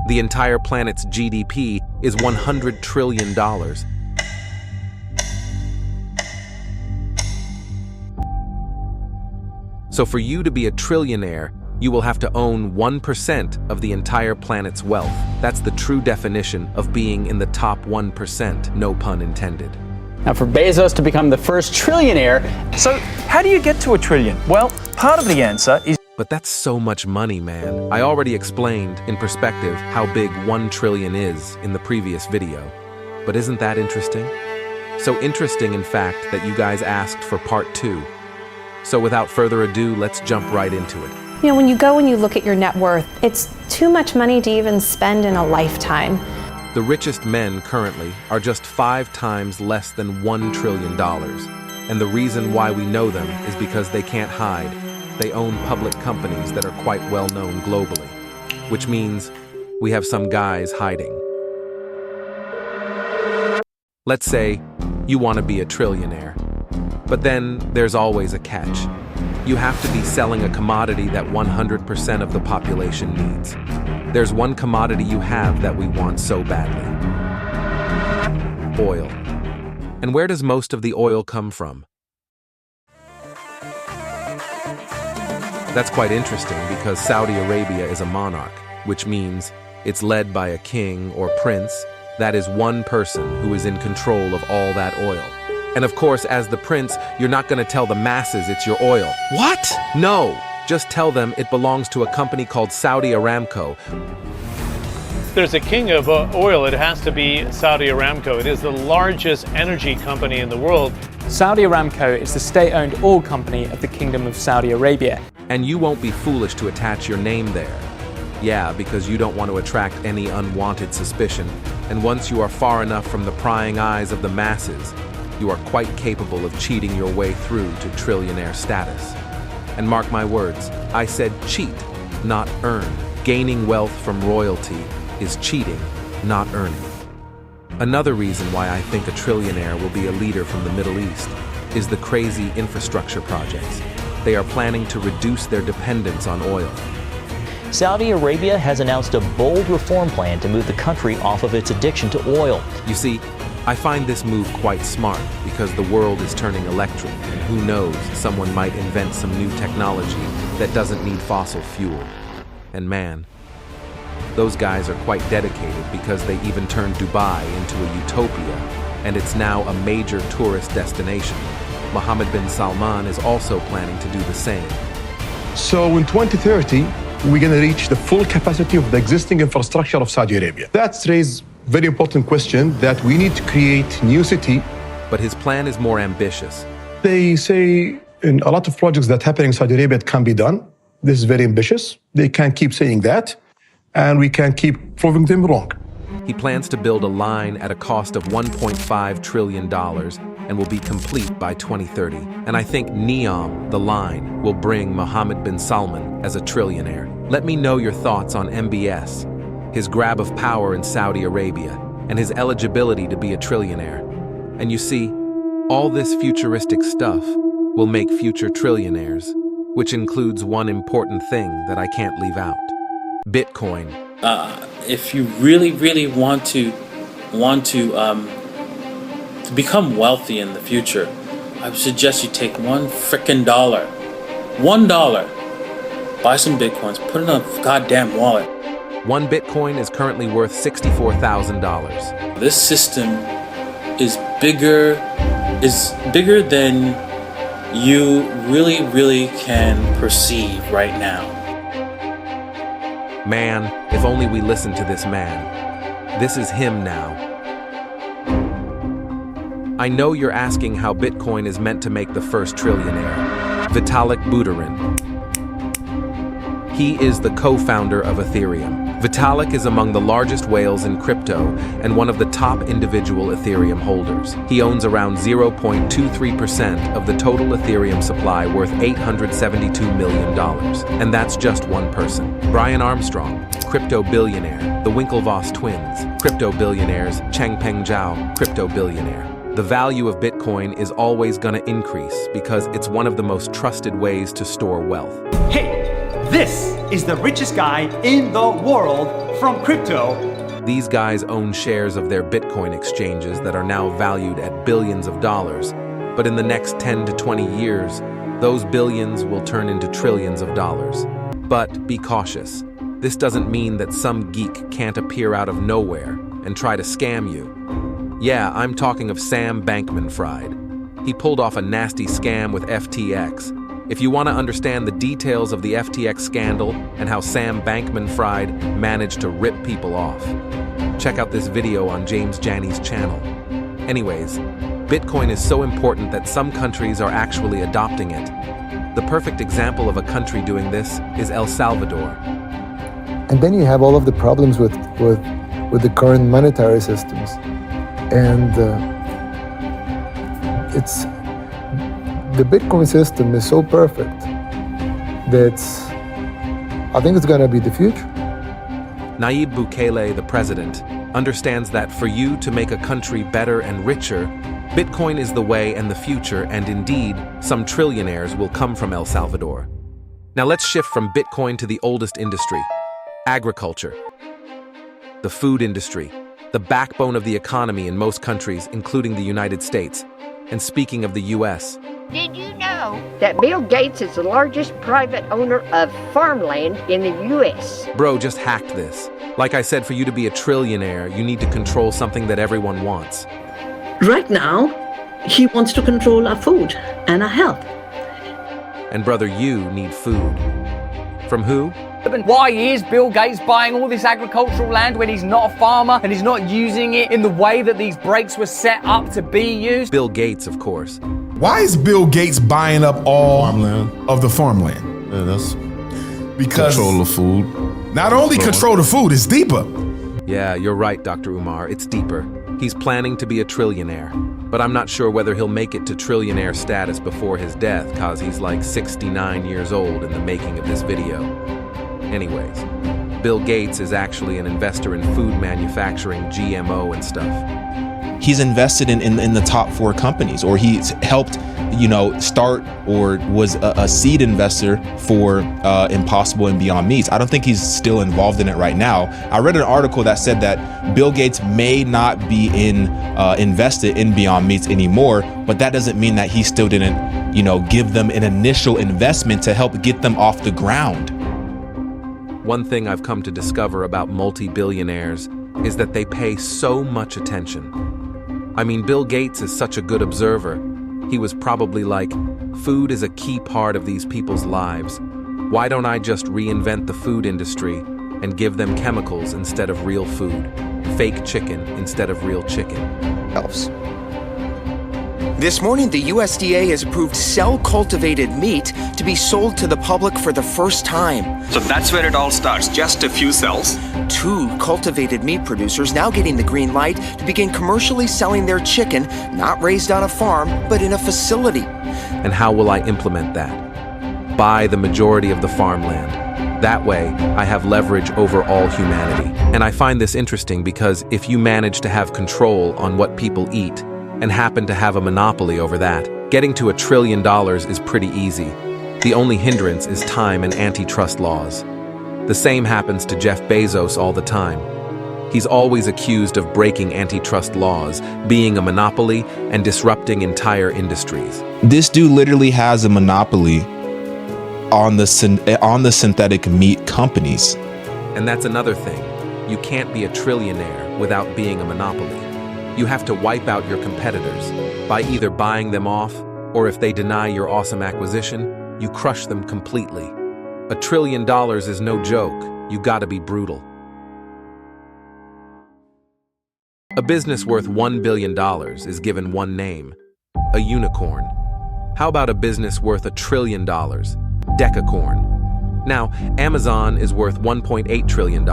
The entire planet's GDP is $100 trillion. So for you to be a trillionaire, you will have to own 1% of the entire planet's wealth. That's the true definition of being in the top 1%, no pun intended. Now, for Bezos to become the first trillionaire... So, how do you get to a trillion? Well, part of the answer is... But that's so much money, man. I already explained, in perspective, how big 1 trillion is in the previous video. But isn't that interesting? So interesting, in fact, that you guys asked for part 2. So without further ado, let's jump right into it. You know, when you go and you look at your net worth, it's too much money to even spend in a lifetime. The richest men currently are just 5 times less than $1 trillion. And the reason why we know them is because they can't hide. They own public companies that are quite well known globally, which means we have some guys hiding. Let's say you want to be a trillionaire, but then there's always a catch. You have to be selling a commodity that 100% of the population needs. There's one commodity you have that we want so badly. Oil. And where does most of the oil come from? That's quite interesting because Saudi Arabia is a monarch, which means it's led by a king or prince. That is one person who is in control of all that oil. And of course, as the prince, you're not going to tell the masses it's your oil. What? No! Just tell them it belongs to a company called Saudi Aramco. There's a king of oil. It has to be Saudi Aramco. It is the largest energy company in the world. Saudi Aramco is the state-owned oil company of the Kingdom of Saudi Arabia. And you won't be foolish to attach your name there. Yeah, because you don't want to attract any unwanted suspicion. And once you are far enough from the prying eyes of the masses, you are quite capable of cheating your way through to trillionaire status. And mark my words, I said cheat, not earn. Gaining wealth from royalty is cheating, not earning. Another reason why I think a trillionaire will be a leader from the Middle East is the crazy infrastructure projects. They are planning to reduce their dependence on oil. Saudi Arabia has announced a bold reform plan to move the country off of its addiction to oil. You see, I find this move quite smart because the world is turning electric, and who knows, someone might invent some new technology that doesn't need fossil fuel. And man, those guys are quite dedicated because they even turned Dubai into a utopia, and it's now a major tourist destination. Mohammed bin Salman is also planning to do the same. So in 2030, we're going to reach the full capacity of the existing infrastructure of Saudi Arabia. That's raises very important question that we need to create new city. But his plan is more ambitious. They say in a lot of projects that happen in Saudi Arabia, it can be done. This is very ambitious. They can keep saying that, and we can keep proving them wrong. He plans to build a line at a cost of $1.5 trillion and will be complete by 2030. And I think NEOM, the line, will bring Mohammed bin Salman as a trillionaire. Let me know your thoughts on MBS, his grab of power in Saudi Arabia, and his eligibility to be a trillionaire. And you see, all this futuristic stuff will make future trillionaires, which includes one important thing that I can't leave out: Bitcoin. If you really want to become wealthy in the future, I would suggest you take $1 frickin' $1, buy some Bitcoins, put it in a goddamn wallet. One Bitcoin is currently worth $64,000. This system is bigger than you really can perceive right now. Man, if only we listened to this man. This is him now. I know you're asking how Bitcoin is meant to make the first trillionaire. Vitalik Buterin. He is the co-founder of Ethereum. Vitalik is among the largest whales in crypto and one of the top individual Ethereum holders. He owns around 0.23% of the total Ethereum supply, worth $872 million. And that's just one person. Brian Armstrong, crypto billionaire. The Winklevoss twins, crypto billionaires. Changpeng Zhao, crypto billionaire. The value of Bitcoin is always going to increase because it's one of the most trusted ways to store wealth. Hey, This is the richest guy in the world from crypto. These guys own shares of their Bitcoin exchanges that are now valued at billions of dollars. But in the next 10 to 20 years, those billions will turn into trillions of dollars. But be cautious. This doesn't mean that some geek can't appear out of nowhere and try to scam you. Yeah, I'm talking of Sam Bankman-Fried. He pulled off a nasty scam with FTX. If you want to understand the details of the FTX scandal and how Sam Bankman-Fried managed to rip people off, check out this video on James Janney's channel. Anyways, Bitcoin is so important that some countries are actually adopting it. The perfect example of a country doing this is El Salvador. And then you have all of the problems with the current monetary systems. And the Bitcoin system is so perfect that I think it's going to be the future. Nayib Bukele, the president, understands that for you to make a country better and richer, Bitcoin is the way and the future, and indeed, some trillionaires will come from El Salvador. Now let's shift from Bitcoin to the oldest industry, agriculture. The food industry, the backbone of the economy in most countries, including the United States. And speaking of the US, did you know that Bill Gates is the largest private owner of farmland in the US? Bro, just hacked this. Like I said, for you to be a trillionaire, you need to control something that everyone wants. Right now, he wants to control our food and our health. And brother, you need food. From who? Why is Bill Gates buying all this agricultural land when he's not a farmer and he's not using it in the way that these breaks were set up to be used? Bill Gates, of course. Why is Bill Gates buying up all of the farmland? Yeah, that's because control of food. Not only control the food, it's deeper. Yeah, you're right, Dr. Umar. It's deeper. He's planning to be a trillionaire. But I'm not sure whether he'll make it to trillionaire status before his death, cause he's like 69 years old in the making of this video. Anyways, Bill Gates is actually an investor in food manufacturing, GMO and stuff. He's invested in the top 4 companies, or he's helped, start or was a seed investor for Impossible and Beyond Meats. I don't think he's still involved in it right now. I read an article that said that Bill Gates may not be invested in Beyond Meats anymore, but that doesn't mean that he still didn't, give them an initial investment to help get them off the ground. One thing I've come to discover about multi-billionaires is that they pay so much attention. I mean, Bill Gates is such a good observer. He was probably like, food is a key part of these people's lives. Why don't I just reinvent the food industry and give them chemicals instead of real food? Fake chicken instead of real chicken. This morning, the USDA has approved cell-cultivated meat to be sold to the public for the first time. So that's where it all starts, just a few cells. 2 cultivated meat producers now getting the green light to begin commercially selling their chicken, not raised on a farm, but in a facility. And how will I implement that? Buy the majority of the farmland. That way, I have leverage over all humanity. And I find this interesting because if you manage to have control on what people eat, and happen to have a monopoly over that, getting to $1 trillion is pretty easy. The only hindrance is time and antitrust laws. The same happens to Jeff Bezos all the time. He's always accused of breaking antitrust laws, being a monopoly, and disrupting entire industries. This dude literally has a monopoly on the synthetic meat companies. And that's another thing. You can't be a trillionaire without being a monopoly. You have to wipe out your competitors by either buying them off, or if they deny your awesome acquisition, you crush them completely. $1 trillion is no joke. You gotta be brutal. A business worth $1 billion is given one name, a unicorn. How about a business worth $1 trillion, decacorn? Now, Amazon is worth $1.8 trillion.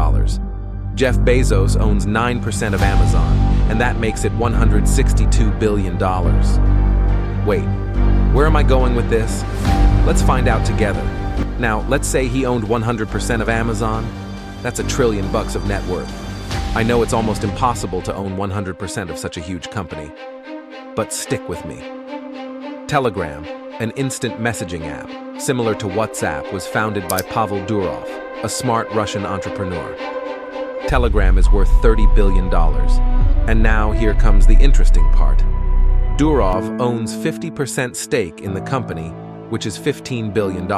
Jeff Bezos owns 9% of Amazon, and that makes it $162 billion. Wait, where am I going with this? Let's find out together. Now, let's say he owned 100% of Amazon. That's $1 trillion of net worth. I know it's almost impossible to own 100% of such a huge company, but stick with me. Telegram, an instant messaging app. similar to WhatsApp, was founded by Pavel Durov, a smart Russian entrepreneur. Telegram is worth $30 billion. And now here comes the interesting part. Durov owns 50% stake in the company, which is $15 billion.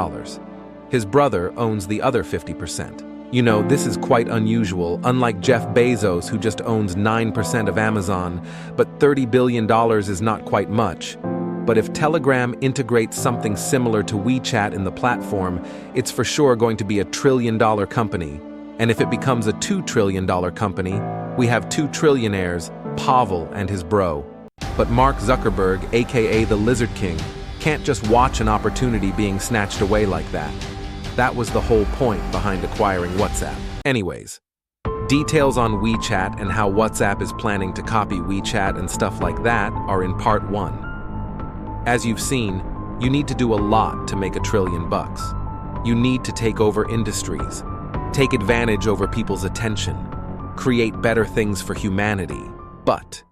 His brother owns the other 50%. You know, this is quite unusual, unlike Jeff Bezos, who just owns 9% of Amazon, but $30 billion is not quite much. But if Telegram integrates something similar to WeChat in the platform, it's for sure going to be $1 trillion company. And if it becomes a $2 trillion company, we have two trillionaires, Pavel and his bro. But Mark Zuckerberg, aka the Lizard King, can't just watch an opportunity being snatched away like that. That was the whole point behind acquiring WhatsApp. Anyways, details on WeChat and how WhatsApp is planning to copy WeChat and stuff like that are in part 1. As you've seen, you need to do a lot to make $1 trillion. You need to take over industries, take advantage over people's attention, create better things for humanity. But